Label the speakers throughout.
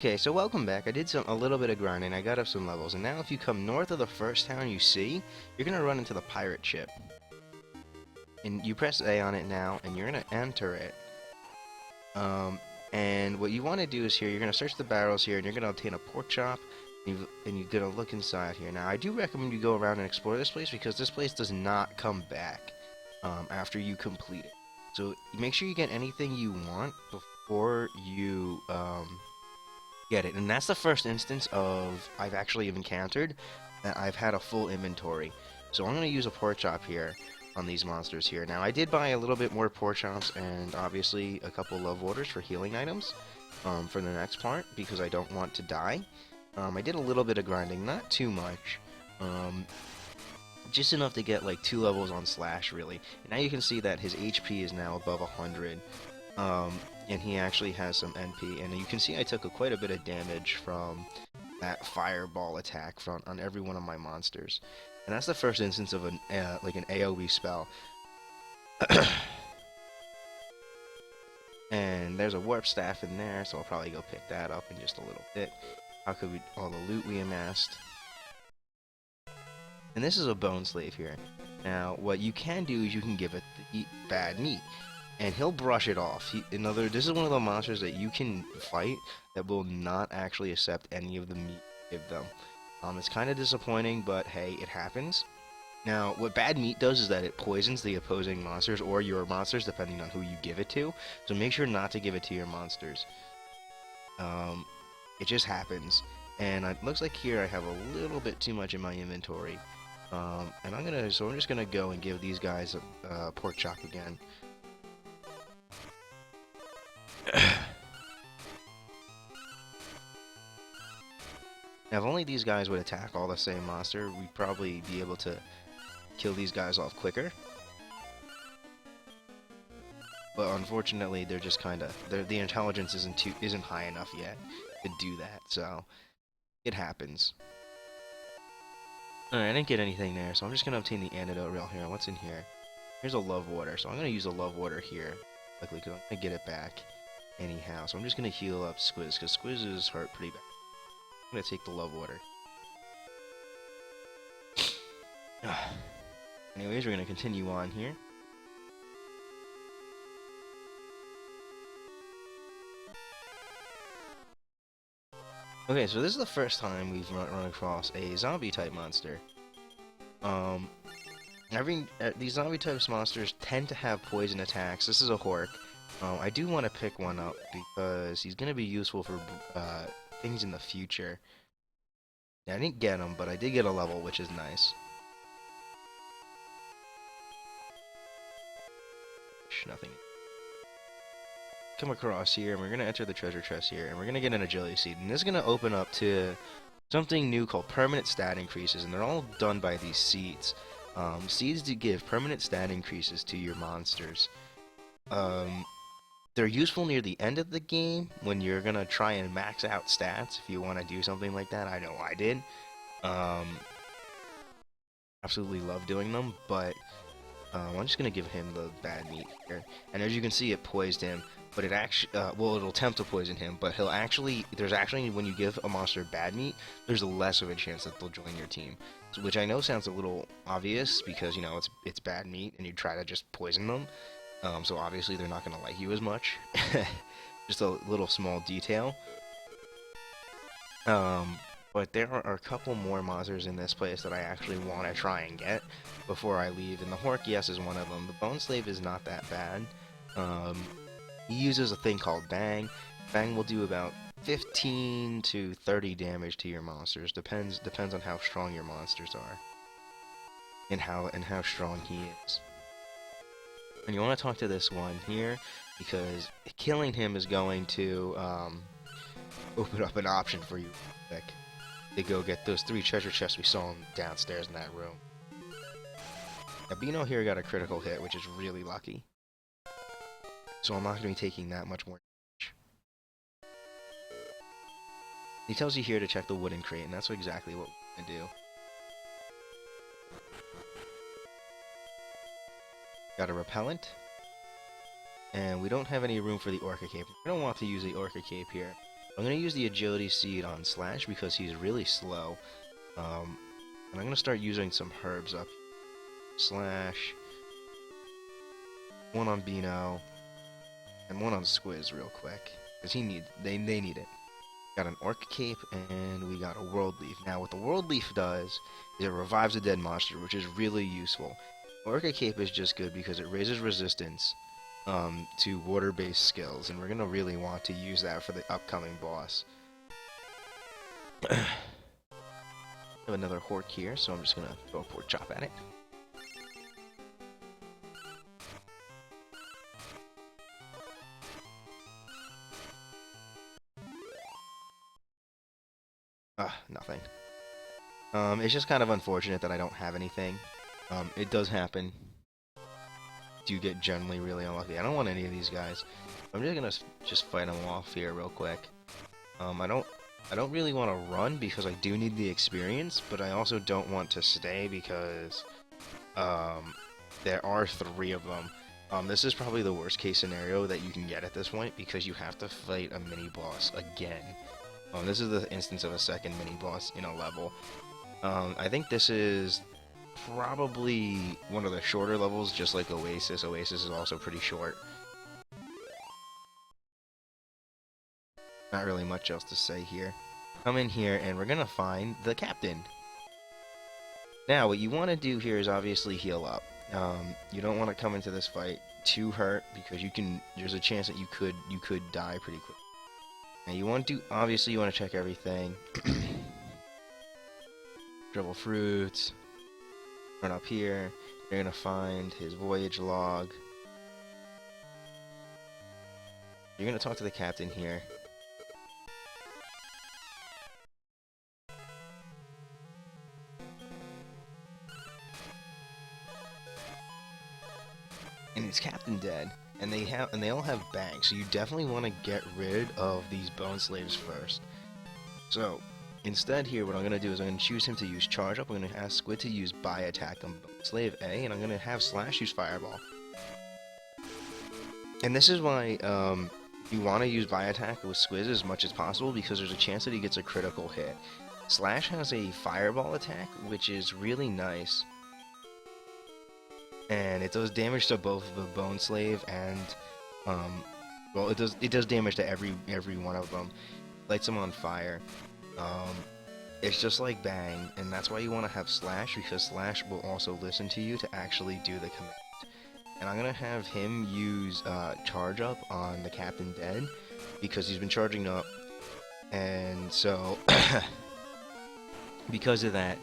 Speaker 1: Okay, so welcome back. I did a little bit of grinding. I got up some levels, and now if you come north of the first town you see, you're gonna run into the pirate ship. And you press A on it now, and you're gonna enter it. Um, and what you want to do is here, you're gonna search the barrels here, and you're gonna obtain a pork chop, and you're gonna look inside here. Now, I do recommend you go around and explore this place because this place does not come back after you complete it. So make sure you get anything you want before you get it. And that's the first instance of I've actually encountered that I've had a full inventory. So I'm going to use a pork chop here on these monsters here. Now I did buy a little bit more pork chops and obviously a couple love waters for healing items for the next part because I don't want to die. I did a little bit of grinding, not too much. Just enough to get like 2 levels on Slash really. And now you can see that his HP is now above 100. And he actually has some NP, and you can see I took quite a bit of damage from that fireball attack on every one of my monsters, and that's the first instance of like an AOE spell. And there's a warp staff in there, so I'll probably go pick that up in just a little bit. How could we all the loot we amassed? And this is a bone slave here. Now, what you can do is you can give it the bad meat. And he'll brush it off. This is one of the monsters that you can fight that will not actually accept any of the meat you give them. It's kind of disappointing, but hey, it happens. Now, what bad meat does is that it poisons the opposing monsters or your monsters, depending on who you give it to. So make sure not to give it to your monsters. It just happens. And it looks like here I have a little bit too much in my inventory. And I'm just gonna go and give these guys a pork chop again. Now, if only these guys would attack all the same monster, we'd probably be able to kill these guys off quicker. But unfortunately, they're just kind of the intelligence isn't high enough yet to do that. So it happens. Alright, I didn't get anything there, so I'm just gonna obtain the antidote real here. What's in here? Here's a love water, so I'm gonna use a love water here. Quickly, I'm gonna get it back anyhow. So I'm just gonna heal up Squiz because Squiz is hurt pretty bad. I'm gonna take the love water. Anyways, we're gonna continue on here. Okay, so this is the first time we've run across a zombie type monster. These zombie type monsters tend to have poison attacks. This is a Hork. I do want to pick one up because he's gonna be useful for things in the future. Now, I didn't get him, but I did get a level, which is nice. Nothing. Come across here, and we're gonna enter the treasure chest here, and we're gonna get an agility seed, and this is gonna open up to something new called permanent stat increases, and they're all done by these seeds. Seeds do give permanent stat increases to your monsters. They're useful near the end of the game when you're gonna try and max out stats if you want to do something like that. I know I did. Absolutely love doing them, but I'm just gonna give him the bad meat here. And as you can see, it poisoned him, but it actually, well, it'll attempt to poison him, but there's actually, when you give a monster bad meat, there's less of a chance that they'll join your team. So, which I know sounds a little obvious because, you know, it's bad meat and you try to just poison them. So obviously they're not going to like you as much. Just a little small detail. But there are a couple more monsters in this place that I actually want to try and get before I leave. And the Hork, yes, is one of them. The Bone Slave is not that bad. He uses a thing called Bang. Bang will do about 15 to 30 damage to your monsters. Depends on how strong your monsters are. And how strong he is. And you want to talk to this one here, because killing him is going to open up an option for you to go get those 3 treasure chests we saw downstairs in that room. Now, Bino here got a critical hit, which is really lucky. So I'm not going to be taking that much more damage. He tells you here to check the wooden crate, and that's exactly what we're going to do. Got a repellent. And we don't have any room for the Orca Cape. We don't want to use the Orca Cape here. I'm going to use the agility seed on Slash because he's really slow. And I'm going to start using some herbs up. Slash, one on Beano, and one on Squiz real quick. Because they need it. Got an Orc Cape, and we got a World Leaf. Now, what the World Leaf does is it revives a dead monster, which is really useful. Orca Cape is just good because it raises resistance to water-based skills, and we're going to really want to use that for the upcoming boss. I have another Hork here, so I'm just going to throw a Pork Chop at it. Nothing. It's just kind of unfortunate that I don't have anything. It does happen. Do get generally really unlucky. I don't want any of these guys. I'm just gonna fight them off here real quick. I don't really want to run because I do need the experience, but I also don't want to stay because there are 3 of them. This is probably the worst case scenario that you can get at this point because you have to fight a mini boss again. This is the instance of a second mini boss in a level. I think this is probably one of the shorter levels, just like Oasis. Oasis is also pretty short. Not really much else to say here. Come in here and we're gonna find the captain. Now, what you want to do here is obviously heal up. You don't want to come into this fight too hurt because there's a chance that you could die pretty quick. Now you want to obviously you want to check everything. Dribble fruits. Run up here. You're gonna find his voyage log. You're gonna talk to the captain here. And it's Captain Dead, and they all have bangs, so you definitely want to get rid of these bone slaves first. So instead here, what I'm going to do is I'm going to choose him to use Charge Up. I'm going to ask Squid to use Buy Attack on Slave A, and I'm going to have Slash use Fireball. And this is why you want to use Buy Attack with Squiz as much as possible, because there's a chance that he gets a critical hit. Slash has a Fireball attack, which is really nice. And it does damage to both the Bone Slave and, well, it does damage to every one of them. Lights them on fire. It's just like Bang, and that's why you want to have Slash, because Slash will also listen to you to actually do the command. And I'm gonna have him use Charge Up on the Captain Dead, because he's been charging up, and so because of that,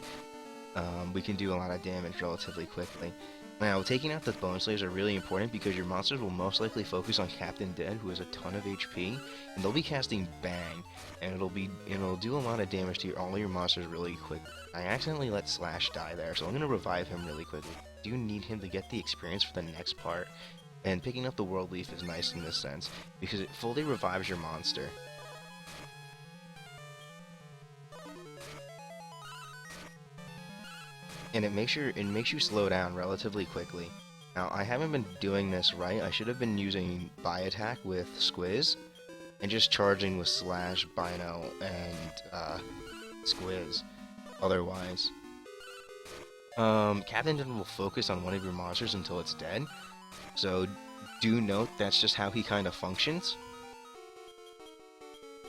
Speaker 1: we can do a lot of damage relatively quickly. Now, taking out the Bone Slaves are really important because your monsters will most likely focus on Captain Dead, who has a ton of HP, and they'll be casting Bang, and it'll do a lot of damage to all your monsters really quick. I accidentally let Slash die there, so I'm gonna revive him really quickly. I do need him to get the experience for the next part, and picking up the World Leaf is nice in this sense because it fully revives your monster. And it makes you slow down relatively quickly. Now, I haven't been doing this right. I should have been using Buy Attack with Squiz, and just charging with Slash, Bino, and Squiz. Otherwise, Captain Dead will focus on one of your monsters until it's dead. So do note that's just how he kind of functions.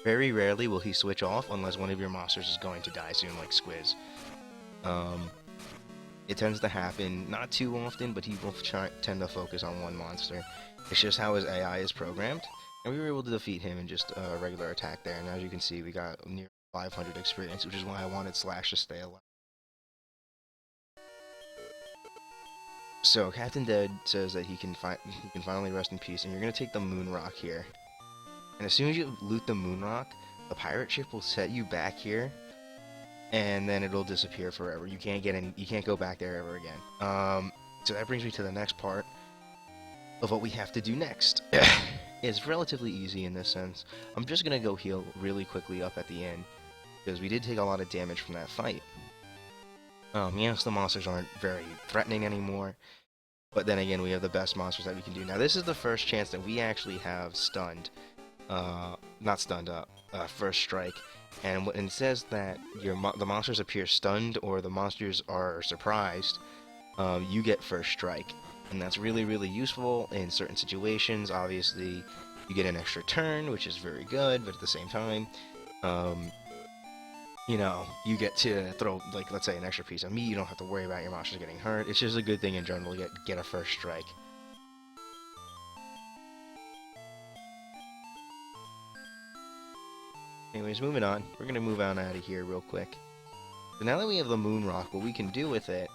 Speaker 1: Very rarely will he switch off unless one of your monsters is going to die soon, like Squiz. It tends to happen, not too often, but he will tend to focus on one monster. It's just how his AI is programmed, and we were able to defeat him in just a regular attack there, and as you can see, we got near 500 experience, which is why I wanted Slash to stay alive. So, Captain Dead says that he can finally rest in peace, and you're going to take the Moon Rock here. And as soon as you loot the Moon Rock, the pirate ship will set you back here, and then it'll disappear forever. You can't go back there ever again. So that brings me to the next part of what we have to do next. It's relatively easy in this sense. I'm just gonna go heal really quickly up at the end, because we did take a lot of damage from that fight. Yes, the monsters aren't very threatening anymore, but then again, we have the best monsters that we can do. Now, this is the first chance that we actually have stunned. not stunned up, first strike. And when it says that the monsters appear stunned or the monsters are surprised, you get first strike. And that's really, really useful in certain situations. Obviously, you get an extra turn, which is very good, but at the same time, um, you know, you get to throw, like, let's say an extra piece of meat. You don't have to worry about your monsters getting hurt. It's just a good thing in general to get a first strike. Anyways, moving on. We're gonna move on out of here real quick. So now that we have the moon rock, what we can do with it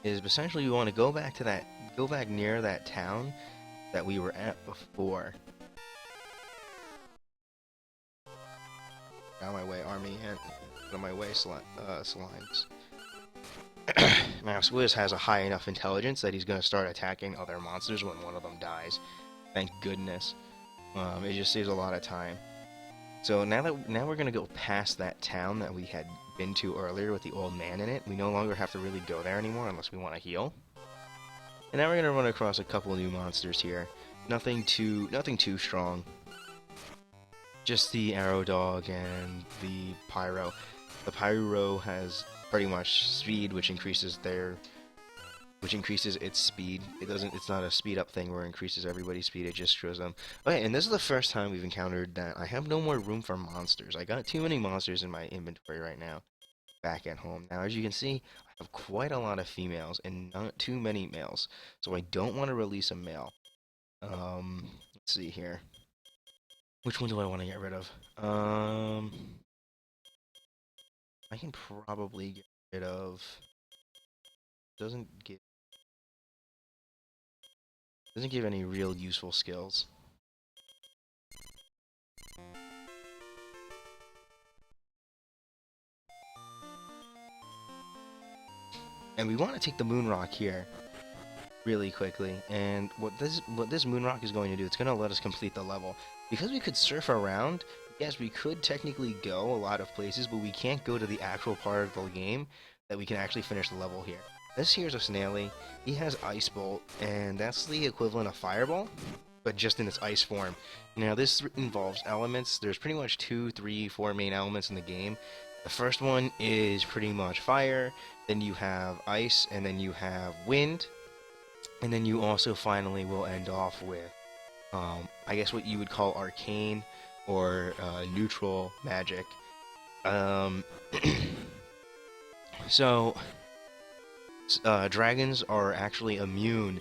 Speaker 1: is essentially we want to go back near that town that we were at before. Out of my way, army, and out of my way, slimes. Now, Swizz has a high enough intelligence that he's going to start attacking other monsters when one of them dies. Thank goodness. It just saves a lot of time. So now we're going to go past that town that we had been to earlier with the old man in it. We no longer have to really go there anymore unless we want to heal. And now we're going to run across a couple new monsters here. Nothing too strong. Just the Arrow Dog and the Pyro. The Pyro has pretty much speed, which increases its speed. It's not a speed up thing where it increases everybody's speed, it just shows them. Okay, and this is the first time we've encountered that I have no more room for monsters. I got too many monsters in my inventory right now, back at home. Now, as you can see, I have quite a lot of females and not too many males, so I don't want to release a male. Let's see here. Which one do I want to get rid of? I can probably get rid of... Doesn't give any real useful skills. And we want to take the moon rock here really quickly. And what this moon rock is going to do, it's going to let us complete the level. Because we could surf around, yes, we could technically go a lot of places, but we can't go to the actual part of the game that we can actually finish the level here. This here's a Snaily. He has Ice Bolt, and that's the equivalent of Fireball, but just in its ice form. Now, this involves elements. There's pretty much 2, 3, 4 main elements in the game. The first one is pretty much fire, then you have ice, and then you have wind, and then you also finally will end off with, I guess what you would call arcane or neutral magic. So... dragons are actually immune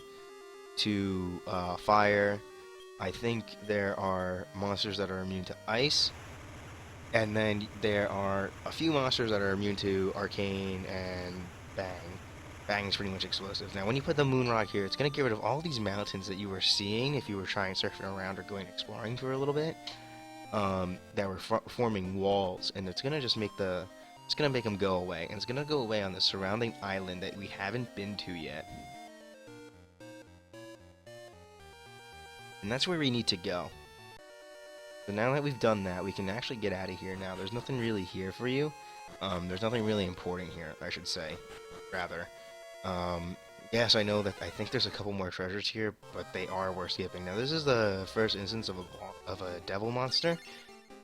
Speaker 1: to fire. I think there are monsters that are immune to ice, and then there are a few monsters that are immune to arcane and bang. Bang is pretty much explosive. Now, when you put the moon rock here, it's going to get rid of all these mountains that you were seeing if you were trying surfing around or going exploring for a little bit, that were forming walls, and it's going to just make it's going to make them go away, and it's going to go away on the surrounding island that we haven't been to yet. And that's where we need to go. So now that we've done that, we can actually get out of here now. There's nothing really here for you. There's nothing really important here, I should say, rather. Yes, I know that I think there's a couple more treasures here, but they are worth skipping. Now, this is the first instance of a devil monster,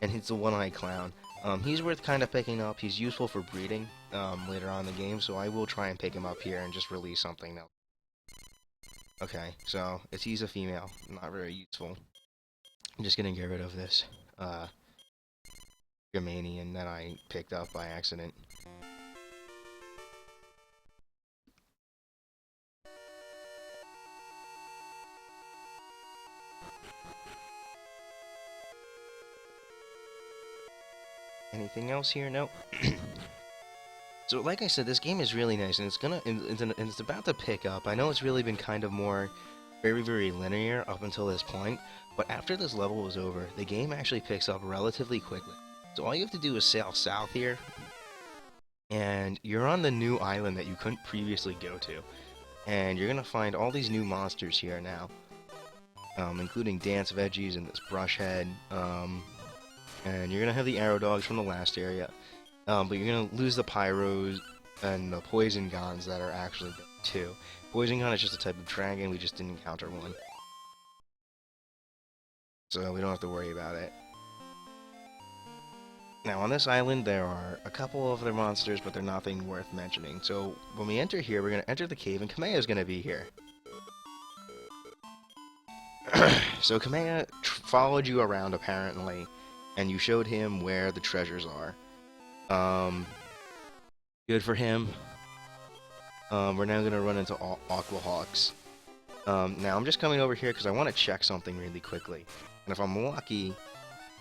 Speaker 1: and he's the one-eyed clown. He's worth kind of picking up. He's useful for breeding later on in the game, so I will try and pick him up here and just release something now. Okay, so he's a female, not very useful. I'm just gonna get rid of this Germanian that I picked up by accident. Anything else here? Nope. So, like I said, this game is really nice, and it's about to pick up. I know it's really been kind of more very, very linear up until this point, but after this level is over, the game actually picks up relatively quickly. So all you have to do is sail south here, and you're on the new island that you couldn't previously go to. And you're gonna find all these new monsters here now, including dance veggies and this brush head, and you're gonna have the arrow dogs from the last area, but you're gonna lose the pyros and the poison gons that are actually there too. Poison gon is just a type of dragon, we just didn't encounter one. so we don't have to worry about it. Now, on this island, there are a couple of other monsters, but they're nothing worth mentioning. So, when we enter here, we're going to enter the cave, and Kameha's going to be here. So, Kameha followed you around, apparently, and you showed him where the treasures are. Good for him. We're now going to run into Aqua Hawks. Now, I'm just coming over here because I want to check something really quickly. And if I'm lucky,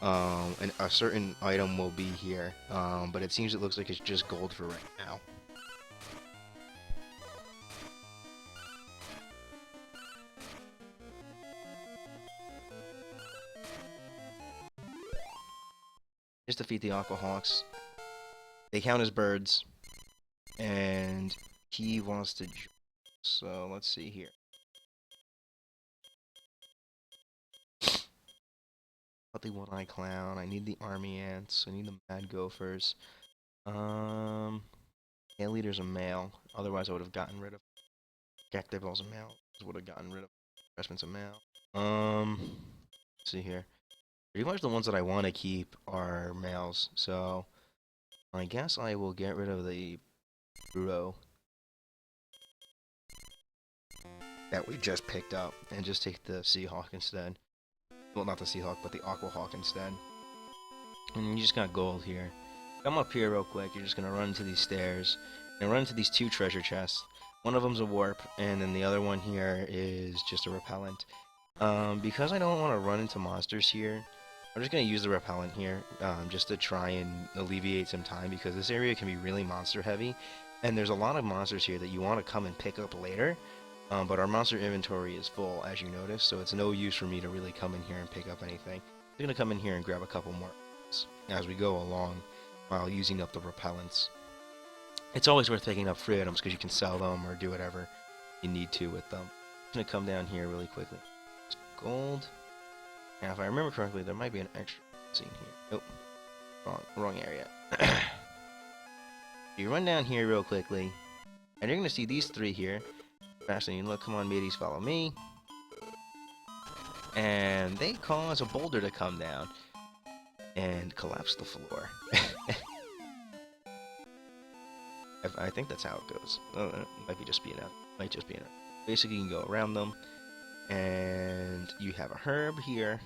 Speaker 1: a certain item will be here. But it looks like it's just gold for right now. Just defeat the Aqua Hawks. They count as birds. And he wants to... So, let's see here. The one-eye clown. I need the army ants. I need the mad gophers. Ant leader's a male. Otherwise, I would have gotten rid of. Cactible's a male. Would have gotten rid of. Freshman's a male. Let's see here. Pretty much the ones that I want to keep are males. So, I guess I will get rid of the Bruto that we just picked up and just take the Seahawk instead. Well, not the Seahawk, but the Aqua Hawk instead. And you just got gold here. Come up here real quick. You're just going to run into these stairs. And run into these two treasure chests. One of them's a warp, and then the other one here is just a repellent. Because I don't want to run into monsters here, I'm just going to use the repellent here, just to try and alleviate some time, because this area can be really monster heavy. And there's a lot of monsters here that you want to come and pick up later. But our monster inventory is full, as you notice, so it's no use for me to really come in here and pick up anything. I'm going to come in here and grab a couple more as we go along while using up the repellents. It's always worth picking up free items because you can sell them or do whatever you need to with them. I'm going to come down here really quickly. It's gold. Now, if I remember correctly, there might be an extra scene here. Nope. Wrong area. You run down here real quickly, and you're going to see these three here. Fascinating. Look, come on, mateys, follow me. And they cause a boulder to come down and collapse the floor. I think that's how it goes. It might just be enough. Basically, you can go around them, and you have a herb here,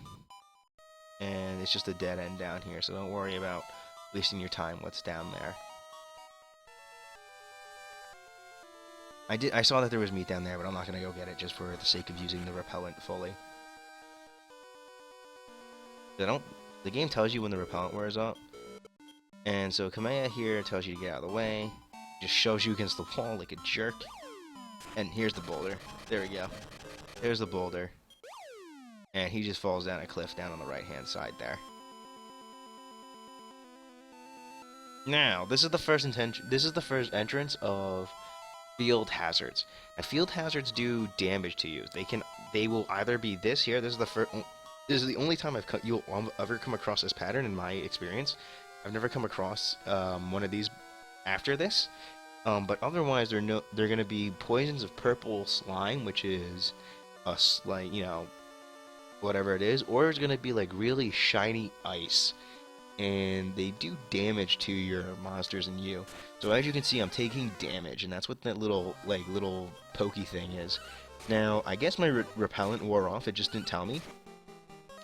Speaker 1: and it's just a dead end down here. So don't worry about wasting your time. What's down there? I saw that there was meat down there, but I'm not gonna go get it just for the sake of using the repellent fully. The game tells you when the repellent wears up, and so Kameha here tells you to get out of the way. Just shows you against the wall like a jerk. And here's the boulder. There we go. There's the boulder, and he just falls down a cliff down on the right-hand side there. Now, this is the first entrance of field hazards. And field hazards do damage to you. They will either be this here. This is the only time you'll ever come across this pattern in my experience. I've never come across one of these after this. But otherwise, they're going to be poisons of purple slime, which is like, whatever it is, or it's going to be like really shiny ice. And they do damage to your monsters and you. So as you can see, I'm taking damage, and that's what that little pokey thing is. Now, I guess my repellent wore off, it just didn't tell me.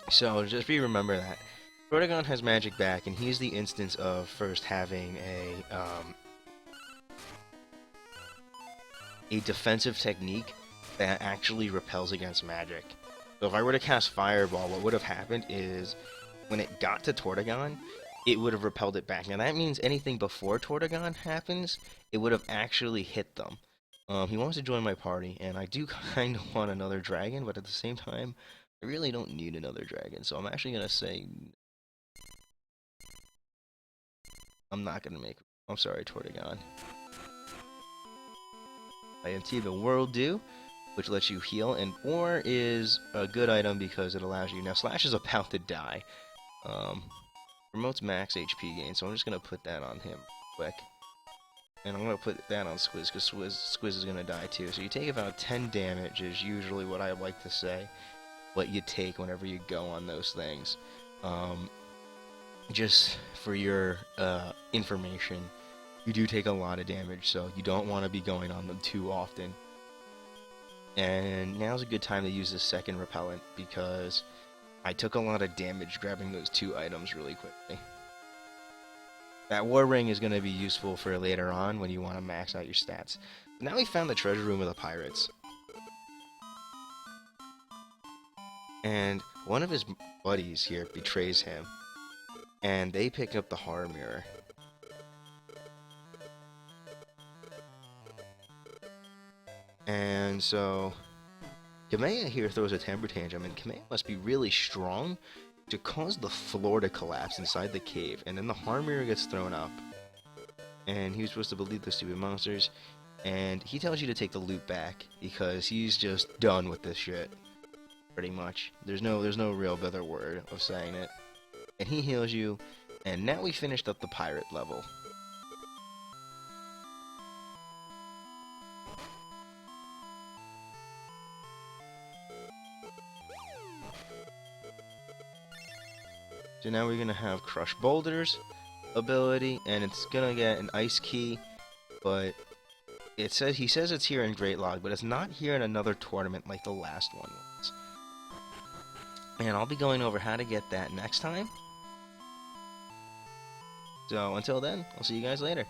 Speaker 1: So just remember that. Protagon has magic back, and he's the instance of first having a defensive technique that actually repels against magic. So if I were to cast Fireball, what would have happened is, when it got to Tortagon, it would have repelled it back. Now that means anything before Tortagon happens, it would have actually hit them. He wants to join my party, and I do kind of want another dragon, but at the same time, I really don't need another dragon. So I'm actually going to say, I'm not going to make... I'm sorry, Tortagon. IMT the World Do, which lets you heal, and Ore is a good item because it allows you... Now, Slash is about to die. Promotes max HP gain, so I'm just going to put that on him quick. And I'm going to put that on Squiz, because Squiz is going to die too. So you take about 10 damage is usually what I like to say. what you take whenever you go on those things. Um, just for your information, you do take a lot of damage, so you don't want to be going on them too often. And now's a good time to use the second repellent because I took a lot of damage grabbing those 2 items really quickly. That war ring is going to be useful for later on when you want to max out your stats. Now we found the treasure room of the pirates. And one of his buddies here betrays him. And they pick up the horror mirror. And so Kamea here throws a temper tantrum, and Kamea must be really strong to cause the floor to collapse inside the cave, and then the horror mirror gets thrown up. And he was supposed to believe the stupid monsters, and he tells you to take the loot back because he's just done with this shit. Pretty much. There's no real better word of saying it. And he heals you, and now we finished up the pirate level. So now we're gonna have Crush Boulders ability, and it's gonna get an ice key, but he says it's here in Great Log, but it's not here in another tournament like the last one was. And I'll be going over how to get that next time. So until then, I'll see you guys later.